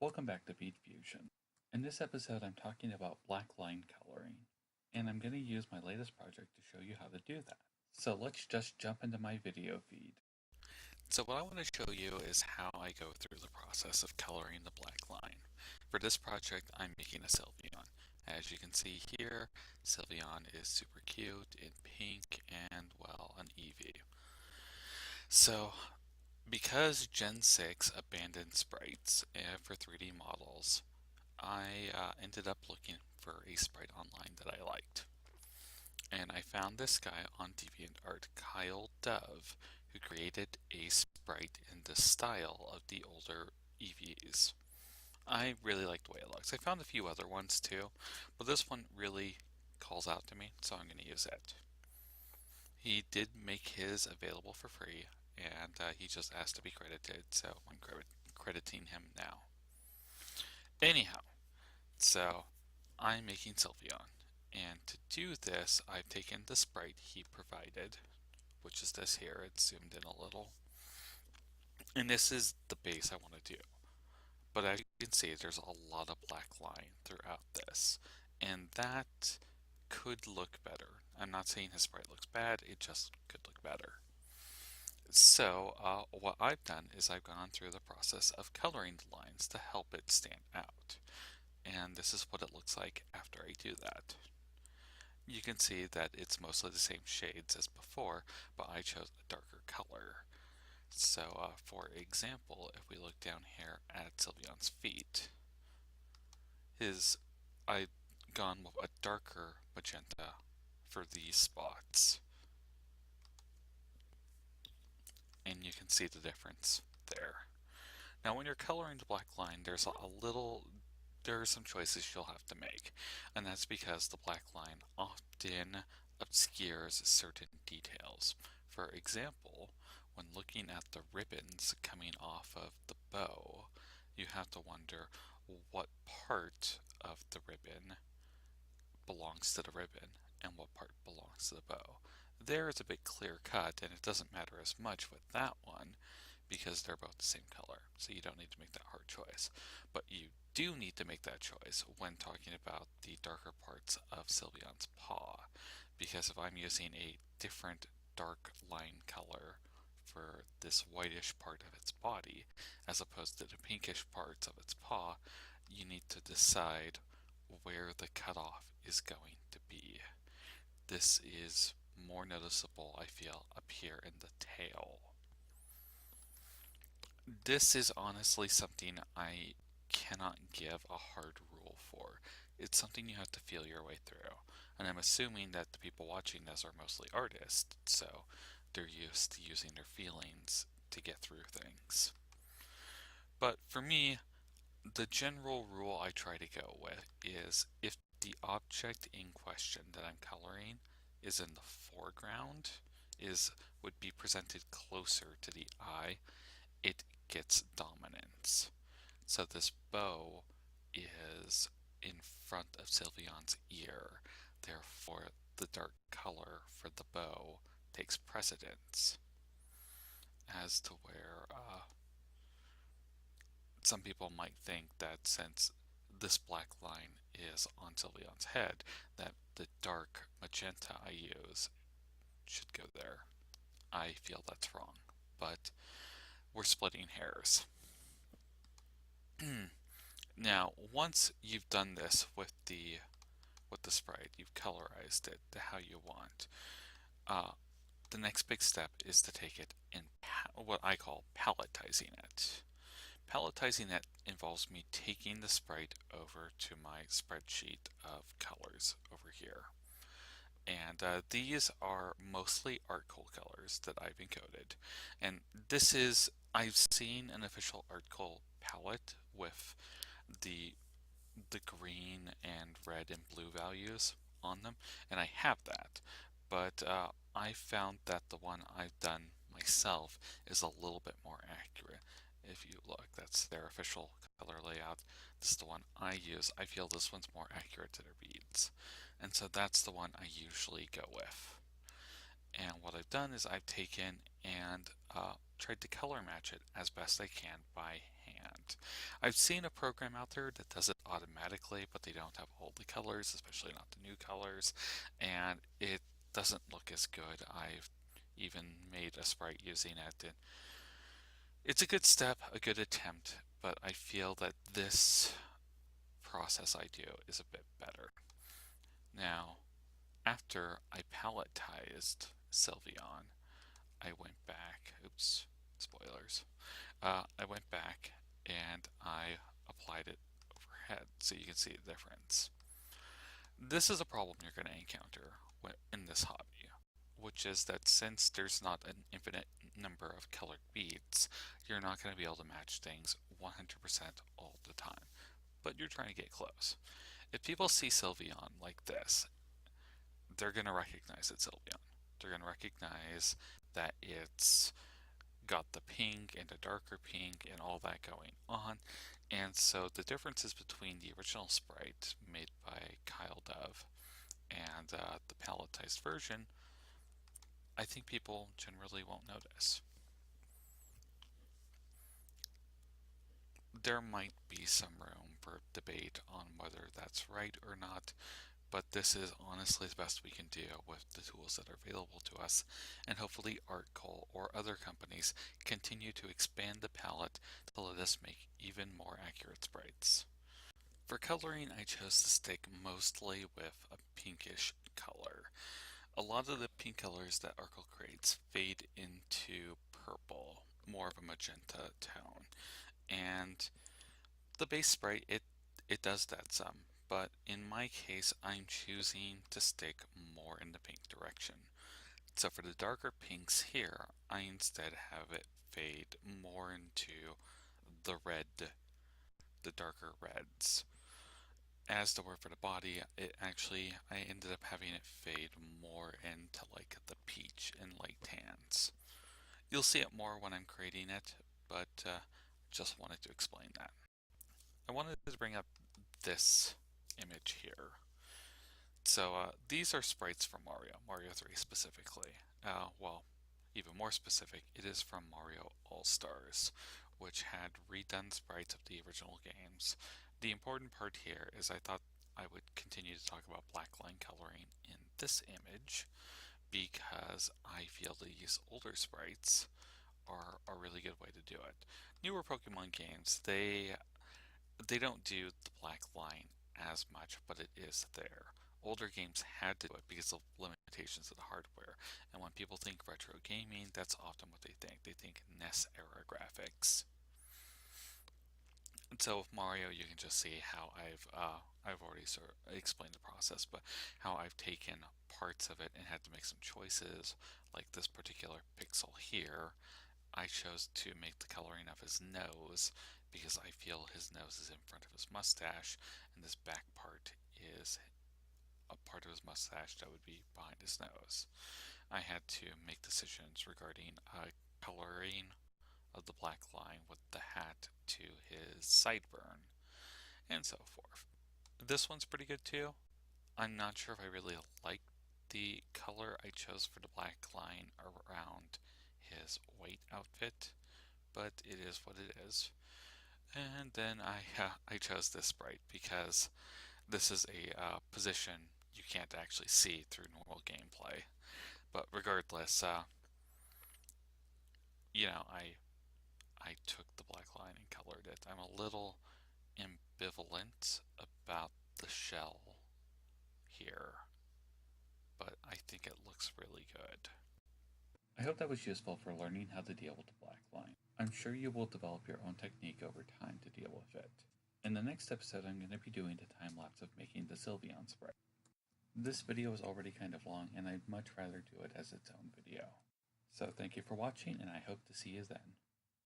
Welcome back to Bead Fusion. In this episode I'm talking about black line coloring, and I'm going to use my latest project to show you how to do that. So let's just jump into my video feed. So what I want to show you is how I go through the process of coloring the black line. For this project, I'm making a Sylveon. As you can see here, Sylveon is super cute in pink and, well, an Eevee. So, because Gen 6 abandoned sprites for 3D models, I ended up looking for a sprite online that I liked. And I found this guy on Deviant Art, Kyle Dove, who created a sprite in the style of the older EVs. I really like the way it looks. I found a few other ones too, but this one really calls out to me, so I'm going to use it. He did make his available for free, and he just asked to be credited, so I'm crediting him now. Anyhow, so I'm making Sylveon, and to do this, I've taken the sprite he provided, which is this here. It's zoomed in a little. And this is the base I want to do. But as you can see, there's a lot of black line throughout this. And that could look better. I'm not saying his sprite looks bad, it just could look better. So what I've done is I've gone through the process of coloring the lines to help it stand out. And this is what it looks like after I do that. You can see that it's mostly the same shades as before, but I chose a darker color. So for example, if we look down here at Sylveon's feet, I've gone with a darker magenta for these spots. And you can see the difference there. Now when you're coloring the black line, there are some choices you'll have to make. And that's because the black line often obscures certain details. For example, when looking at the ribbons coming off of the bow, you have to wonder what part of the ribbon belongs to the ribbon and what part belongs to the bow. There is a bit clear cut, and it doesn't matter as much with that one because they're both the same color, so you don't need to make that hard choice. But you do need to make that choice when talking about the darker parts of Sylveon's paw, because if I'm using a different dark line color for this whitish part of its body as opposed to the pinkish parts of its paw, you need to decide where the cutoff is going to be. This is more noticeable, I feel, up here in the tail. This is honestly something I cannot give a hard rule for. It's something you have to feel your way through. And I'm assuming that the people watching this are mostly artists, so they're used to using their feelings to get through things. But for me, the general rule I try to go with is if the object in question that I'm coloring is in the foreground, would be presented closer to the eye, it gets dominance. So this bow is in front of Sylveon's ear, therefore the dark color for the bow takes precedence, as to where some people might think that since this black line is on Sylveon's head, that the dark magenta I use should go there. I feel that's wrong, but we're splitting hairs. Now, once you've done this with the sprite, you've colorized it to how you want. The next big step is to take it and what I call palletizing it. Palletizing it involves me taking the sprite over to my spreadsheet of colors over here. And these are mostly Artcool colors that I've encoded. And I've seen an official Artcool palette with the green and red and blue values on them, and I have that. But I found that the one I've done myself is a little bit more accurate. If you look, that's their official color layout. This is the one I use. I feel this one's more accurate to their beads. And so that's the one I usually go with. And what I've done is I've taken and tried to color match it as best I can by hand. I've seen a program out there that does it automatically, but they don't have all the colors, especially not the new colors, and it doesn't look as good. I've even made a sprite using it. And it's a good step, a good attempt, but I feel that this process I do is a bit better. Now, after I palletized Sylveon, I went back, oops, spoilers. I went back and I applied it overhead so you can see the difference. This is a problem you're going to encounter in this hobby, which is that since there's not an infinite number of colored beads, you're not going to be able to match things 100% all the time, but you're trying to get close. If people see Sylveon like this, they're going to recognize it's Sylveon. They're going to recognize that it's got the pink and a darker pink and all that going on. And so the differences between the original sprite made by Kyle Dove and the palletized version, I think people generally won't notice. There might be some room for debate on whether that's right or not, but this is honestly the best we can do with the tools that are available to us, and hopefully Artcole or other companies continue to expand the palette to let us make even more accurate sprites. For coloring, I chose to stick mostly with a pinkish color. A lot of the pink colors that Artcole creates fade into purple, more of a magenta tone, and the base sprite, it does that some, but in my case, I'm choosing to stick more in the pink direction. So for the darker pinks here, I instead have it fade more into the red, the darker reds. As the word for the body, I ended up having it fade more into like the peach and light tans. You'll see it more when I'm creating it, but just wanted to explain that. I wanted to bring up this image here. So these are sprites from Mario 3 specifically. Well, even more specific, it is from Mario All-Stars, which had redone sprites of the original games. The important part here is I thought I would continue to talk about blackline coloring in this image because I feel these older sprites are a really good way to do it. Newer Pokemon games, they don't do the black line as much, but it is there. Older games had to do it because of limitations of the hardware, and when people think retro gaming, that's often what they think. They think NES era graphics. And so with Mario, you can just see how I've already sort of explained the process, but how I've taken parts of it and had to make some choices, like this particular pixel here. I chose to make the coloring of his nose because I feel his nose is in front of his mustache, and this back part is a part of his mustache that would be behind his nose. I had to make decisions regarding coloring of the black line with the hat to his sideburn, and so forth. This one's pretty good too. I'm not sure if I really like the color I chose for the black line around his white outfit, but it is what it is. And then I chose this sprite because this is a position you can't actually see through normal gameplay. But regardless, I took the black line and colored it. I'm a little ambivalent about the shell here, but I think it looks really good. I hope that was useful for learning how to deal with the black line. I'm sure you will develop your own technique over time to deal with it. In the next episode, I'm going to be doing the time lapse of making the Sylveon sprite. This video is already kind of long, and I'd much rather do it as its own video. So thank you for watching, and I hope to see you then.